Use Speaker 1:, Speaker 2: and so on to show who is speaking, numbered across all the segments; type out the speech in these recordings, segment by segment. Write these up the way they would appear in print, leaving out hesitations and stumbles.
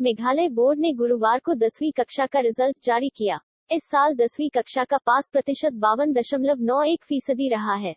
Speaker 1: Meghalaya board ने गुरुवार को 10वीं कक्षा का रिजल्ट जारी किया। इस साल 10वीं कक्षा का पास प्रतिशत 52.91% रहा है।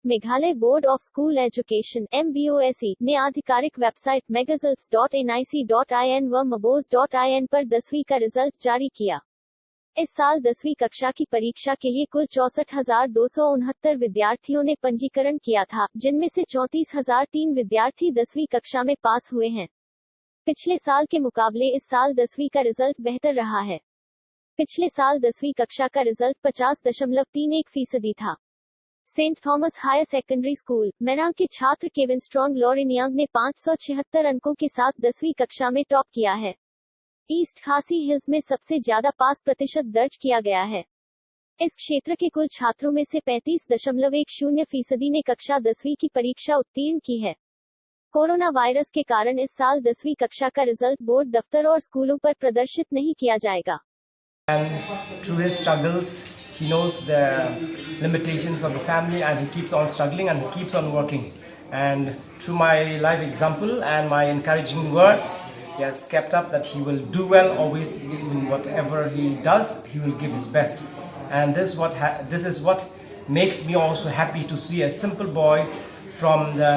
Speaker 1: Meghalaya board of school education (MBOSE) ने आधिकारिक वेबसाइट megasults.nic.in व mabos.in पर 10वीं का रिजल्ट जारी किया। इस साल 10वीं कक्षा की परीक्षा के लिए कुल 64,269 विद्यार्थियों ने पंजीकरण किया था, जिनमें से 34,003 विद्यार्थी 10वीं कक्षा में पास हुए हैं। पिछले साल के मुकाबले इस साल 10वीं का रिजल्ट बेहतर रहा है। पिछले साल 10वीं कक्षा का रिजल्ट 50.31% था। Saint Thomas higher secondary school, Merang के छात्र केविन स्ट्रॉन्ग लॉरेनियांग ने 576 अंकों के साथ 10वीं कक्षा में टॉप किया है। ईस्ट खासी हिल्स में सबसे ज्यादा पास प्रतिशत दर्ज किया गया है। इस क्षेत्र के कुल छात्रों में से 35.10% ने कक्षा 10वीं की परीक्षा उत्तीर्ण की है। कोरोना वायरस के कारण इस साल 10वीं कक्षा का रिजल्ट बोर्ड दफ्तर और स्कूलों पर प्रदर्शित नहीं किया जाएगा।
Speaker 2: And through his struggles, he knows the limitations of the family, and he keeps on struggling and he keeps on working. And through my life example and my encouraging words, he has kept up that he will do well always in whatever he does. He will give his best, and this is what makes me also happy to see a simple boy from the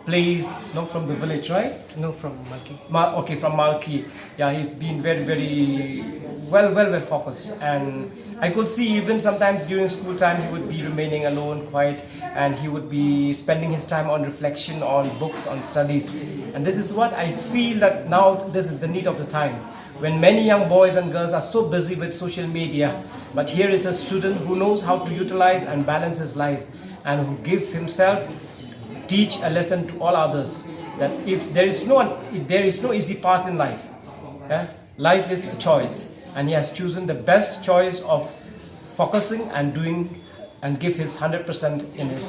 Speaker 2: place, no, from the village, right?
Speaker 3: No, from Malki.
Speaker 2: Okay, from Malki. Yeah, he's been very well focused, and I could see even sometimes during school time he would be remaining alone, quiet, and he would be spending his time on reflection, on books, on studies. And this is what I feel that now this is the need of the time, when many young boys and girls are so busy with social media. But here is a student who knows how to utilize and balance his life, and who gives himself teach a lesson to all others, that if there is no easy path in life. Life is a choice, and he has chosen the best choice of focusing and doing and give his 100% in his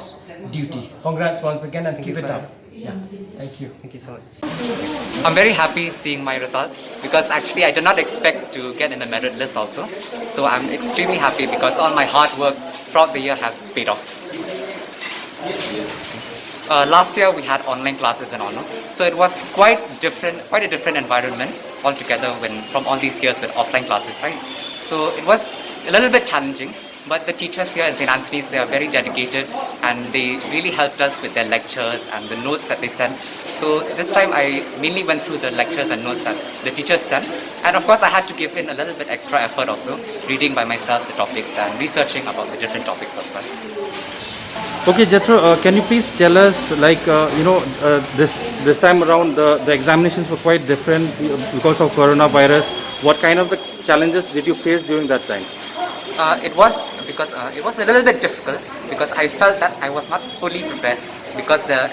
Speaker 2: duty. Congrats once again, and keep it up. Yeah, thank you.
Speaker 3: Thank you so much.
Speaker 4: I'm very happy seeing my result, because actually I did not expect to get in the merit list also. So I'm extremely happy because all my hard work throughout the year has paid off. Last year we had online classes and all, no? So it was quite a different environment altogether from all these years with offline classes, right? So it was a little bit challenging, but the teachers here at St. Anthony's, they are very dedicated, and they really helped us with their lectures and the notes that they sent. So this time I mainly went through the lectures and notes that the teachers sent, and of course I had to give in a little bit extra effort also, reading by myself the topics and researching about the different topics as well.
Speaker 5: Okay, Jethro, can you please tell us, this time around the examinations were quite different because of coronavirus. What kind of the challenges did you face during that time?
Speaker 4: It was a little bit difficult, because I felt that I was not fully prepared, because the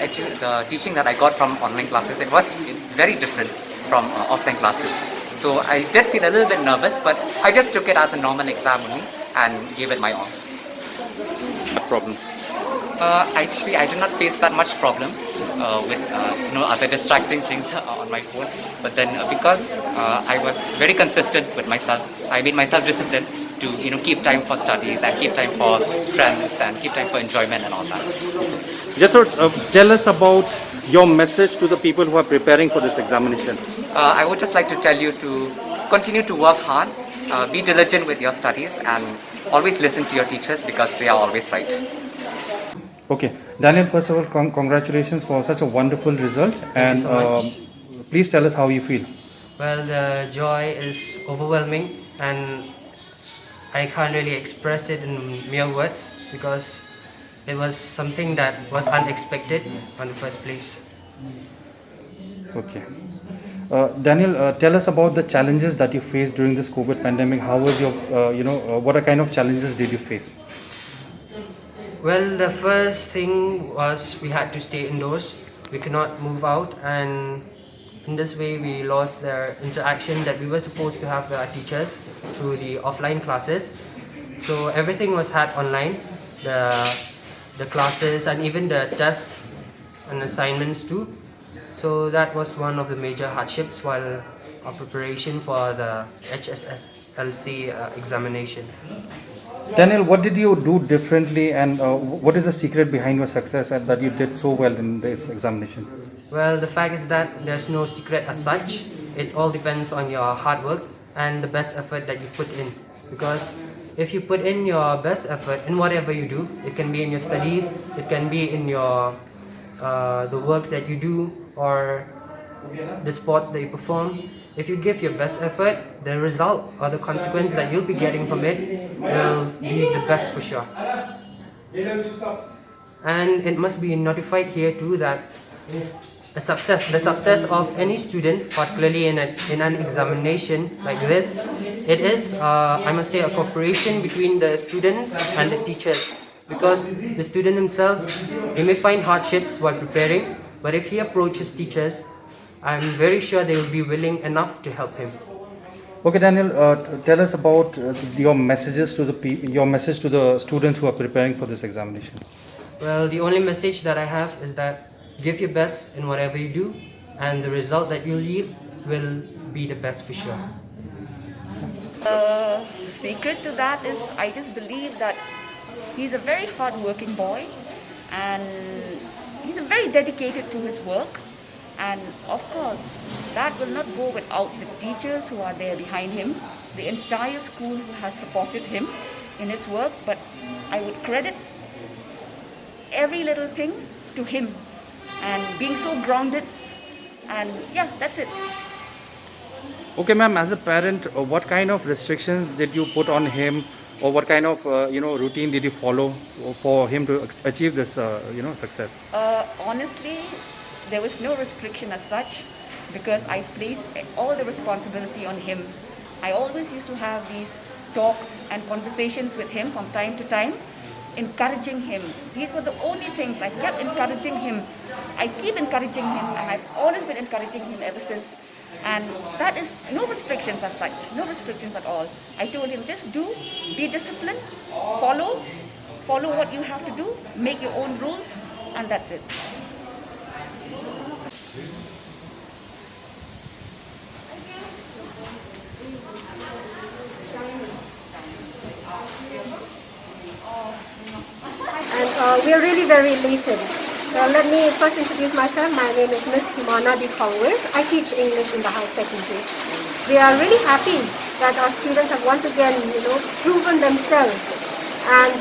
Speaker 4: teaching that I got from online classes, it's very different from offline classes. So I did feel a little bit nervous, but I just took it as a normal exam only and gave it my all.
Speaker 5: What problem?
Speaker 4: Actually, I did not face that much problem with other distracting things on my phone. But then because I was very consistent with myself, I made myself disciplined to keep time for studies and keep time for friends and keep time for enjoyment and all that.
Speaker 5: Jethro, tell us about your message to the people who are preparing for this examination.
Speaker 4: I would just like to tell you to continue to work hard, be diligent with your studies, and always listen to your teachers, because they are always right.
Speaker 5: Okay, Daniel, first of all, congratulations for such a wonderful result.
Speaker 3: Thank you so much.
Speaker 5: Please tell us how you feel.
Speaker 3: Well, the joy is overwhelming, and I can't really express it in mere words, because it was something that was unexpected in the first place.
Speaker 5: Okay. Daniel, tell us about the challenges that you faced during this COVID pandemic. How was your, what kind of challenges did you face?
Speaker 3: Well, the first thing was we had to stay indoors. We could not move out, and in this way we lost the interaction that we were supposed to have with our teachers through the offline classes. So everything was had online, the classes and even the tests and assignments too. So that was one of the major hardships while our preparation for the HSSLC examination.
Speaker 5: Daniel, what did you do differently, and what is the secret behind your success and that you did so well in this examination?
Speaker 3: Well, the fact is that there's no secret as such. it all depends on your hard work and the best effort that you put in. Because if you put in your best effort in whatever you do, it can be in your studies, it can be in your the work that you do, or the sports that you perform. If you give your best effort, the result or the consequence that you'll be getting from it will be the best for sure. And it must be notified here too that the success of any student, particularly in an examination like this, it is, I must say, a cooperation between the students and the teachers. Because the student himself, he may find hardships while preparing, but if he approaches teachers, I'm very sure they will be willing enough to help him.
Speaker 5: Okay, Daniel, tell us about your messages to your message to the students who are preparing for this examination.
Speaker 3: Well, the only message that I have is that give your best in whatever you do, and the result that you yield will be the best for sure.
Speaker 6: The secret to that is I just believe that he's a very hard-working boy, and he's very dedicated to his work. And of course, that will not go without the teachers who are there behind him, the entire school who has supported him in his work. But I would credit every little thing to him, and being so grounded, and yeah, that's it.
Speaker 5: Okay, ma'am, as a parent, what kind of restrictions did you put on him, or what kind of routine did you follow for him to achieve this success?
Speaker 6: Honestly, there was no restriction as such, because I placed all the responsibility on him. I always used to have these talks and conversations with him from time to time, encouraging him. These were the only things I kept encouraging him. I keep encouraging him, and I've always been encouraging him ever since. And that is no restrictions as such, no restrictions at all. I told him, just do, be disciplined, follow what you have to do, make your own rules, and that's it.
Speaker 7: And we are really very elated. Let me first introduce myself. My name is Miss Sumana Dikongwir. I teach English in the high secondary. We are really happy that our students have once again, proven themselves. And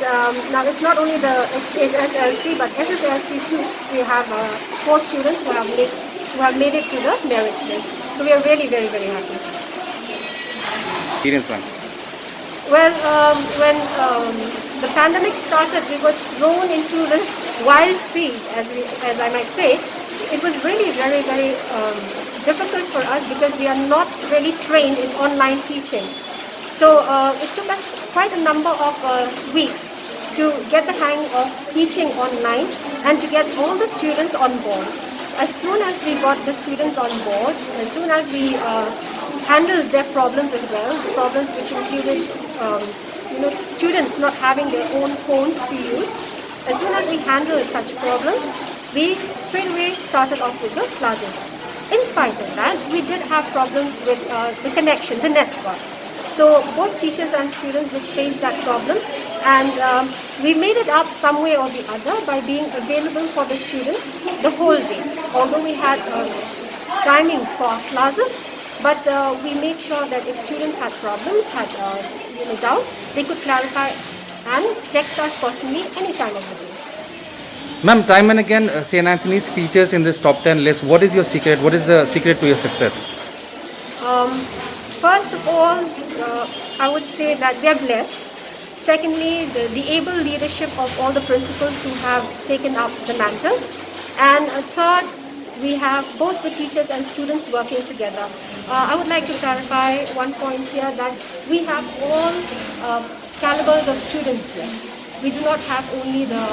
Speaker 7: now it's not only the HSLC, but SSLC too. We have 4 students who have made it to the merit list. So we are really very, very happy.
Speaker 5: Experience, ma'am.
Speaker 7: Well, when the pandemic started, we were thrown into this wild sea, as I might say. It was really very, very difficult for us because we are not really trained in online teaching. So it took us quite a number of weeks to get the hang of teaching online and to get all the students on board. As soon as we got the students on board, as soon as we handled their problems as well, the problems which included students not having their own phones to use. As soon as we handled such problems, we straight away started off with the classes. In spite of that, we did have problems with the connection, the network. So both teachers and students would face that problem, and we made it up some way or the other by being available for the students the whole day. Although we had timings for our classes, but we made sure that if students had problems, had doubts, they could clarify and text us personally any time of the day.
Speaker 5: Ma'am, time and again, St. Anthony's features in this top 10 list. What is your secret? What is the secret to your success?
Speaker 7: First of all, I would say that we are blessed. Secondly, the able leadership of all the principals who have taken up the mantle. And third, we have both the teachers and students working together. I would like to clarify one point here, that we have all calibers of students here. We do not have only the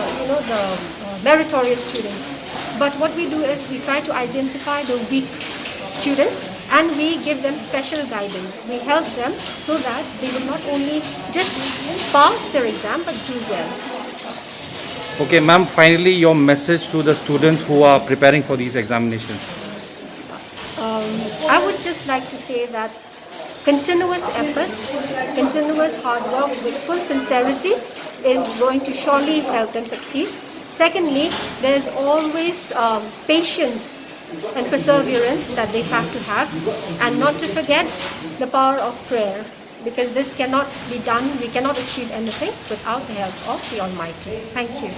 Speaker 7: meritorious students, but what we do is we try to identify the weak students and we give them special guidance. We help them so that they will not only just pass their exam but do well.
Speaker 5: Okay, ma'am, finally your message to the students who are preparing for these examinations.
Speaker 7: I would just like to say that continuous effort, continuous hard work with full sincerity is going to surely help them succeed. Secondly, there's always patience and perseverance that they have to have, and not to forget the power of prayer, because this cannot be done, we cannot achieve anything without the help of the Almighty. Thank you.